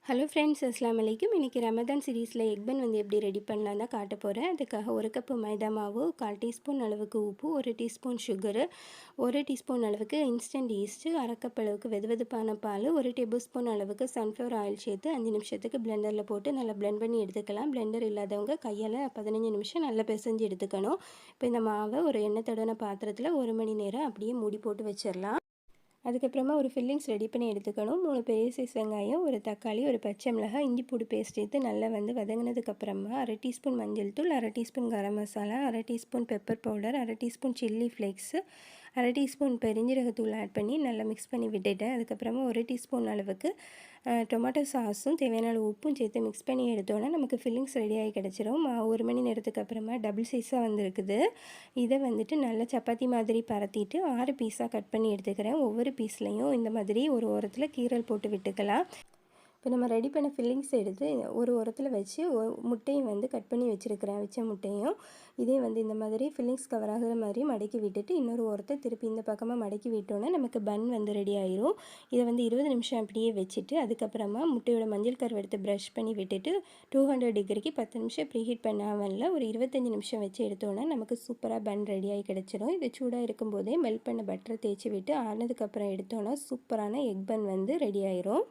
Hello friends, அஸ்ஸலாமு அலைக்கும். இன்றைக்கி ரமதான் சீரீஸில் எக் பன் வந்து எப்படி ரெடி பண்ணலாம் தான் காட்ட போகிறேன். அதுக்காக 1 கப்பு மைதா மாவு, 1/4 டீஸ்பூன் அளவுக்கு உப்பு, 1 டீஸ்பூன் சுகரு, 1 டீஸ்பூன் அளவுக்கு இன்ஸ்டன்ட் ஈஸ்ட்டு, 1/2 கப் அளவுக்கு வெதுவெதுப்பான பால், 1 டேபிள் ஸ்பூன் அளவுக்கு சன்ஃப்ளவர் ஆயில் சேர்த்து 5 நிமிஷத்துக்கு பிளெண்டரில் போட்டு நல்லா பிளெண்ட் பண்ணி எடுத்துக்கலாம். பிளெண்டர் இல்லாதவங்க கையால் 15 நிமிஷம் நல்லா பிசைஞ்சு எடுத்துக்கணும். இப்போ இந்த மாவை ஒரு எண்ணெய் தடவின பாத்திரத்தில் 1 மணி நேரம் அப்படியே மூடி போட்டு வச்சிடலாம். அதுக்கப்புறமா ஒரு ஃபில்லிங்ஸ் ரெடி பண்ணி எடுத்துக்கணும். 3 பெரிய சைஸ் வெங்காயம், 1 தக்காளி, 1 பச்சை மிளகாய், இஞ்சி பூண்டு பேஸ்ட் சேர்த்து நல்லா வதங்கினதுக்கப்புறமா 1/2 டீஸ்பூன் மஞ்சள் தூள், 1/2 teaspoon garam masala, 1/2 teaspoon pepper powder, 1/2 teaspoon chilli flakes, 1/2 teaspoon பெருஞ்சீரகத்தூள் ஆட் பண்ணி நல்லா மிக்ஸ் பண்ணி விட்டுட்டேன். அதுக்கப்புறமா 1 டீஸ்பூன் அளவுக்கு டொமேட்டோ சாஸும் தேவையான அளவு உப்பும் சேர்த்து மிக்ஸ் பண்ணி எடுத்தோன்னா நமக்கு ஃபில்லிங்ஸ் ரெடியாகி கிடச்சிரும். 1 மணி நேரத்துக்கு அப்புறமா டபுள் சைஸாக வந்திருக்குது. இதை நல்லா சப்பாத்தி மாதிரி பரத்திட்டு 6 பீஸாக கட் பண்ணி எடுத்துக்கிறேன். ஒவ்வொரு பீஸ்லேயும் இந்த மாதிரி ஒரு ஓரத்தில் கீரல் போட்டு விட்டுக்கலாம். இப்போ நம்ம ரெடி பண்ண ஃபில்லிங்ஸ் எடுத்து ஒரு ஓரத்தில் வச்சு முட்டையும் கட் பண்ணி வச்சுருக்கிறேன். வச்ச முட்டையும் இதே இந்த மாதிரி ஃபில்லிங்ஸ் கவர் ஆகிற மாதிரி மடக்கி விட்டுட்டு இன்னொரு ஓரத்தை திருப்பி இந்த பக்கமாக மடக்கி விட்டோன்னா நமக்கு பன் ரெடி ஆயிரும். இதை 20 நிமிஷம் அப்படியே வச்சுட்டு அதுக்கப்புறமா முட்டையோட மஞ்சள் கருவை எடுத்து ப்ரஷ் பண்ணி விட்டுட்டு 200 டிகிரிக்கு 10 நிமிஷம் ப்ரீஹீட் பண்ணாமல் ஒரு 25 நிமிஷம் வச்சு எடுத்தோன்னா நமக்கு சூப்பராக பன் ரெடியாகி கிடச்சிரும். இது சூடாக இருக்கும்போதே மெல்ட் பண்ண பட்டரை தேய்ச்சி விட்டு ஆனதுக்கப்புறம் எடுத்தோன்னா சூப்பரான எக் பன் ரெடி ஆயிரும்.